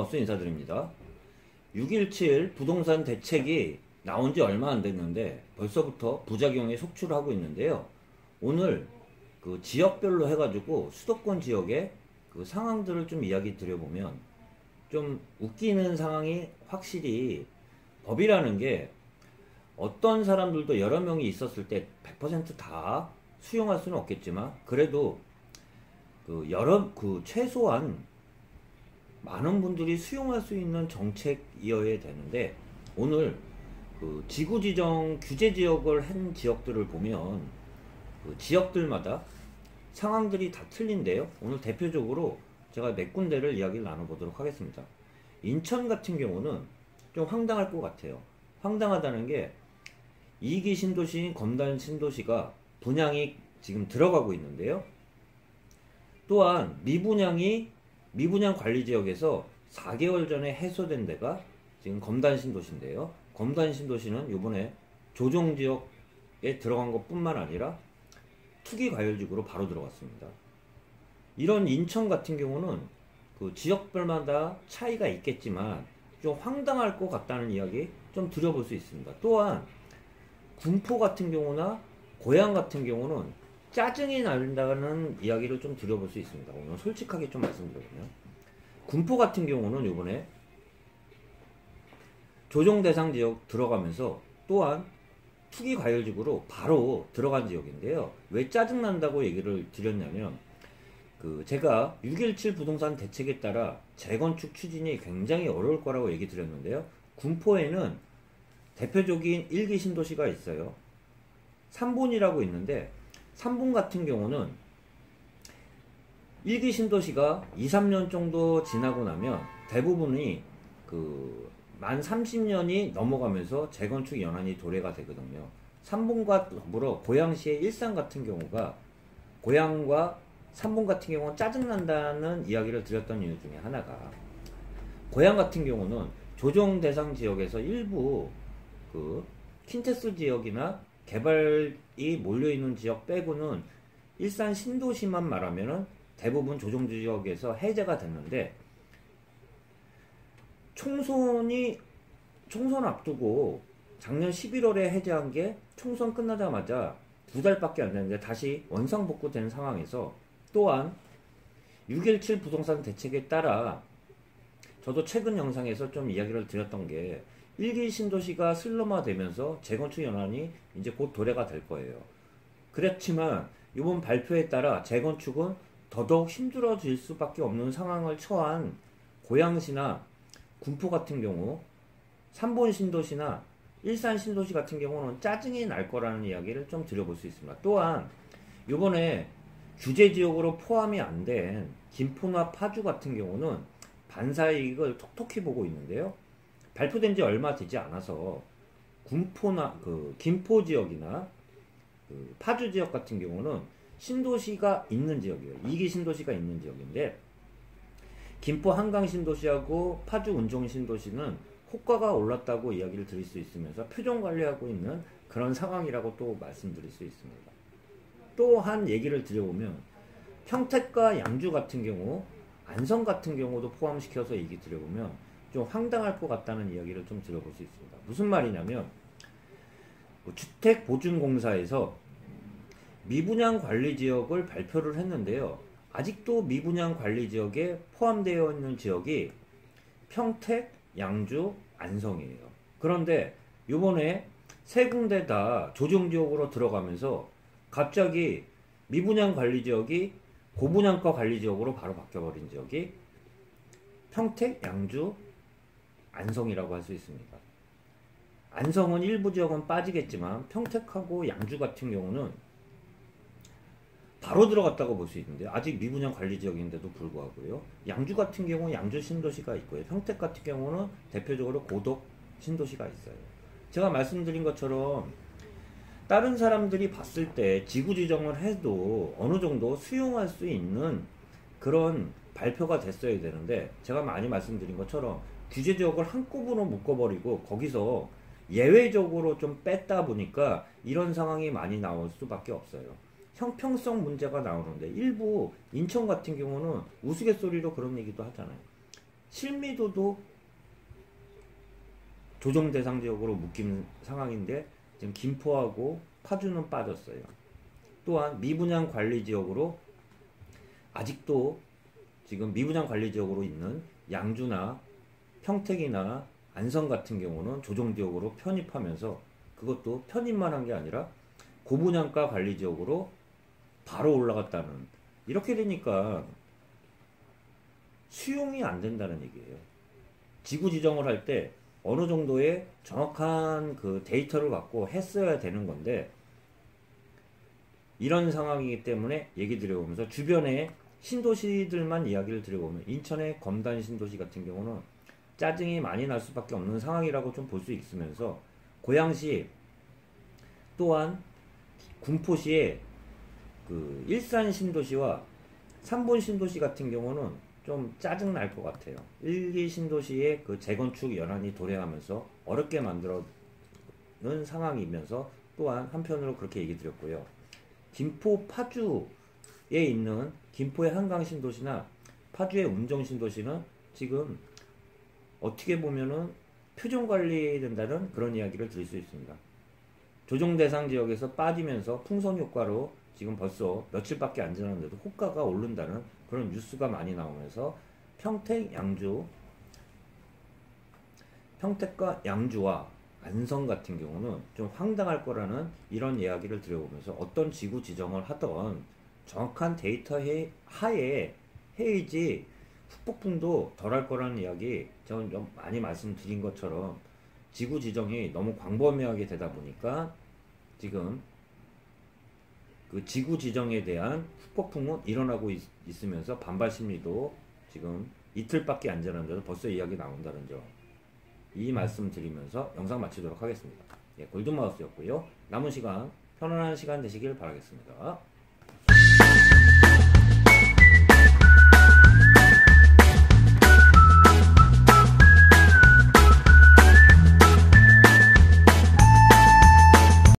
마우스 인사드립니다. 6.17 부동산 대책이 나온 지 얼마 안 됐는데 벌써부터 부작용이 속출하고 있는데요. 오늘 그 지역별로 해가지고 수도권 지역의 그 상황들을 좀 이야기 드려보면 좀 웃기는 상황이 확실히 법이라는 게 어떤 사람들도 여러 명이 있었을 때 100% 다 수용할 수는 없겠지만 그래도 그 최소한 많은 분들이 수용할 수 있는 정책이어야 되는데 오늘 그 지구지정 규제 지역을 한 지역들을 보면 그 지역들마다 상황들이 다 틀린데요. 오늘 대표적으로 제가 몇 군데를 이야기를 나눠보도록 하겠습니다. 인천 같은 경우는 좀 황당할 것 같아요. 황당하다는 게 2기 신도시인 검단 신도시가 분양이 지금 들어가고 있는데요. 또한 미분양 관리지역에서 4개월 전에 해소된 데가 지금 검단 신도시인데요. 검단 신도시는 요번에 조정지역에 들어간 것 뿐만 아니라 투기과열지구로 바로 들어갔습니다. 이런 인천 같은 경우는 그 지역별마다 차이가 있겠지만 좀 황당할 것 같다는 이야기 좀 드려볼 수 있습니다. 또한 군포 같은 경우나 고양 같은 경우는 짜증이 난다는 이야기를 좀 드려볼 수 있습니다. 오늘 솔직하게 좀 말씀드리면 군포 같은 경우는 이번에 조정 대상 지역 들어가면서 또한 투기 과열지구로 바로 들어간 지역인데요. 왜 짜증 난다고 얘기를 드렸냐면 제가 6.17 부동산 대책에 따라 재건축 추진이 굉장히 어려울 거라고 얘기 드렸는데요. 군포에는 대표적인 1기 신도시가 있어요. 3분이라고 있는데 3분 같은 경우는 1기 신도시가 2, 3년 정도 지나고 나면 대부분이 만 30년이 넘어가면서 재건축 연한이 도래가 되거든요. 3분과 더불어 고양시의 일산 같은 경우가 고양과 3분 같은 경우는 짜증난다는 이야기를 드렸던 이유 중에 하나가 고양 같은 경우는 조정 대상 지역에서 일부 킨테스 지역이나 개발이 몰려있는 지역 빼고는 일산 신도시만 말하면은 대부분 조정 지역에서 해제가 됐는데 총선 앞두고 작년 11월에 해제한 게 총선 끝나자마자 2달밖에 안 됐는데 다시 원상복구된 상황에서 또한 6.17 부동산 대책에 따라 저도 최근 영상에서 좀 이야기를 드렸던 게 1기 신도시가 슬럼화되면서 재건축 연한이 이제 곧 도래가 될 거예요. 그렇지만 이번 발표에 따라 재건축은 더더욱 힘들어질 수밖에 없는 상황을 처한 고양시나 군포 같은 경우 3본 신도시나 일산 신도시 같은 경우는 짜증이 날 거라는 이야기를 좀 드려볼 수 있습니다. 또한 이번에 규제지역으로 포함이 안 된 김포나 파주 같은 경우는 반사이익을 톡톡히 보고 있는데요. 발표된 지 얼마 되지 않아서 군포나 김포 지역이나 파주 지역 같은 경우는 신도시가 있는 지역이에요. 2기 신도시가 있는 지역인데 김포 한강 신도시하고 파주 운정 신도시는 호가가 올랐다고 이야기를 드릴 수 있으면서 표정 관리하고 있는 그런 상황이라고 또 말씀드릴 수 있습니다. 또 한 얘기를 드려보면 평택과 양주 같은 경우 안성 같은 경우도 포함시켜서 얘기 드려보면 좀 황당할 것 같다는 이야기를 좀 들어볼 수 있습니다. 무슨 말이냐면 주택보증공사에서 미분양 관리지역을 발표를 했는데요. 아직도 미분양 관리지역에 포함되어 있는 지역이 평택, 양주, 안성이에요. 그런데 요번에 세 군데 다 조정지역으로 들어가면서 갑자기 미분양 관리지역이 고분양가 관리지역으로 바로 바뀌어버린 지역이 평택, 양주, 안성이라고 할 수 있습니다. 안성은 일부 지역은 빠지겠지만 평택하고 양주 같은 경우는 바로 들어갔다고 볼 수 있는데 아직 미분양 관리지역인데도 불구하고요. 양주 같은 경우는 양주 신도시가 있고요. 평택 같은 경우는 대표적으로 고덕 신도시가 있어요. 제가 말씀드린 것처럼 다른 사람들이 봤을 때 지구지정을 해도 어느 정도 수용할 수 있는 그런 발표가 됐어야 되는데 제가 많이 말씀드린 것처럼 규제지역을 한꺼번에 묶어버리고 거기서 예외적으로 좀 뺐다 보니까 이런 상황이 많이 나올 수밖에 없어요. 형평성 문제가 나오는데 일부 인천 같은 경우는 우스갯소리로 그런 얘기도 하잖아요. 실미도도 조정 대상 지역으로 묶인 상황인데 지금 김포하고 파주는 빠졌어요. 또한 미분양 관리 지역으로 아직도 지금 미분양 관리 지역으로 있는 양주나 평택이나 안성 같은 경우는 조정 지역으로 편입하면서 그것도 편입만 한 게 아니라 고분양가 관리 지역으로 바로 올라갔다는, 이렇게 되니까 수용이 안 된다는 얘기예요. 지구 지정을 할 때 어느 정도의 정확한 그 데이터를 갖고 했어야 되는 건데, 이런 상황이기 때문에 얘기 드려보면서 주변에 신도시들만 이야기를 드려보면 인천의 검단 신도시 같은 경우는 짜증이 많이 날 수밖에 없는 상황이라고 좀 볼 수 있으면서, 고양시 또한 군포시의 그 일산 신도시와 삼본 신도시 같은 경우는 좀 짜증 날 것 같아요. 1, 2 신도시의 그 재건축 연한이 도래하면서 어렵게 만들어는 상황이면서, 또한 한편으로 그렇게 얘기 드렸고요. 김포 파주에 있는 김포의 한강 신도시나 파주의 운정 신도시는 지금 어떻게 보면은 표정 관리된다는 그런 이야기를 드릴 수 있습니다. 조정 대상 지역에서 빠지면서 풍선 효과로 지금 벌써 며칠밖에 안 지났는데도 호가가 오른다는 그런 뉴스가 많이 나오면서 평택과 양주와 안성 같은 경우는 좀 황당할 거라는 이런 이야기를 드려보면서, 어떤 지구 지정을 하던 정확한 데이터 하에 해야지 후폭풍도 덜할 거라는 이야기, 저는 좀 많이 말씀드린 것처럼 지구 지정이 너무 광범위하게 되다 보니까 지금 그 지구 지정에 대한 후폭풍은 일어나고 있으면서 반발 심리도 지금 이틀밖에 안 지났는데도 벌써 이야기 나온다는 점, 이 말씀 드리면서 영상 마치도록 하겠습니다. 예, 골든마우스였고요. 남은 시간 편안한 시간 되시길 바라겠습니다.